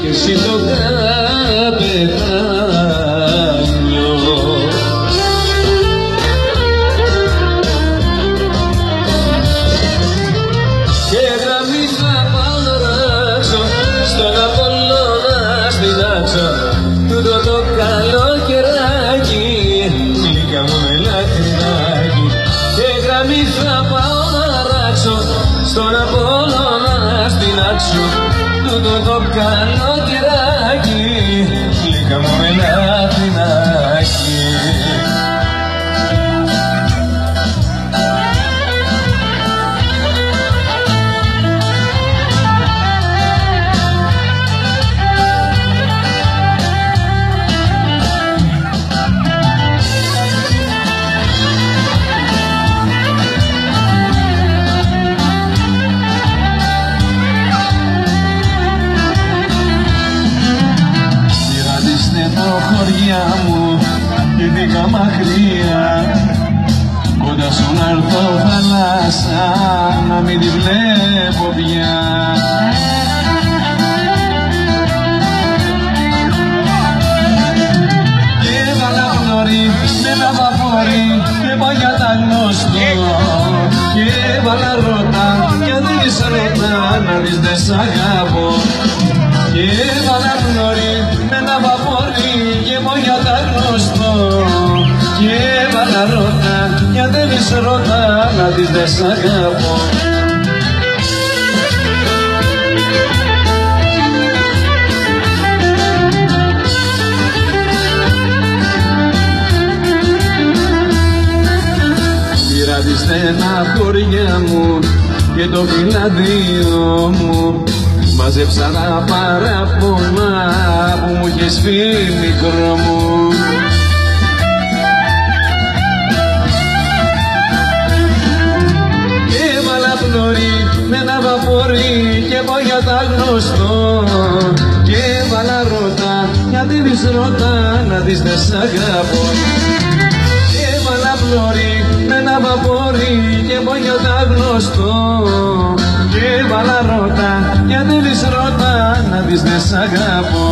και εσύ το καπετάνιο. Και γραμμή θα πάω να ράξω στον Απόλλωνα στην Άξο τούτο το καλοκαιράκι, γλυκά μου με λαχρινάκι. Και γραμμή θα πάω να ράξω στον Απόλλωνα στην Άξο τούτο το καλοκαιράκι, γλυκά μου με λαχρινάκι. Χωριά μου και δίκα μακριά, κοντά σου να έρθω θάλασσα να μην τη βλέπω πια. Και έβαλα γνωρί με ένα βαπόρι και πάω για τα γνωστό. Και έβαλα ρώτα για δεις ρώτα να δεις δεν σ' αγαπώ. Και έβαλα γνωρί με ένα βαπόρι και πάω για τα γνωστό. Και έβαλα ρώτα για δεν δεις ρώτα να δεις δεν σ' αγαπώ. Πήρα τη στεναχώρια μου και το φυλάδιο μου, μαζέψα τα παράπονα που μου είχες πει μικρό μου. Και έβαλα πλώρη με ένα βαπόρι και πάω για τα γνωστό. Και έβαλα ρώτα γιατί δεις ρώτα να δεις δεν σ' αγαπώ. Και έβαλα πλώρη με ένα βαπόρι και πάω για τα γνωστό. Και έβαλα ρώτα γιατί δεις ρώτα να δεις δεν σ' αγαπώ.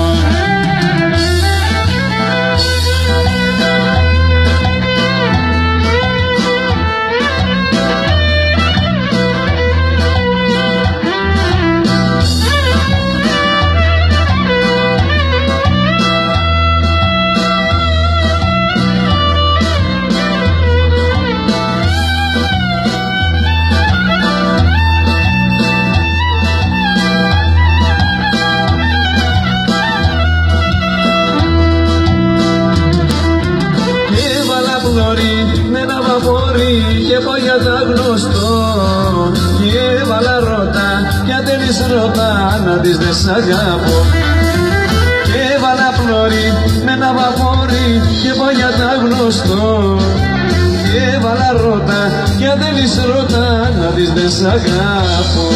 Με ένα βαπόρι και πάω για τα γνωστό. Και έβαλα ρώτα γιατί δεις ρώτα να δεις δεν σ' αγαπώ. Και έβαλα πλώρη με ένα βαπόρι και πάω για τα γνωστό. Και έβαλα ρώτα γιατί δεις ρώτα να δεις δεν σ' αγαπώ.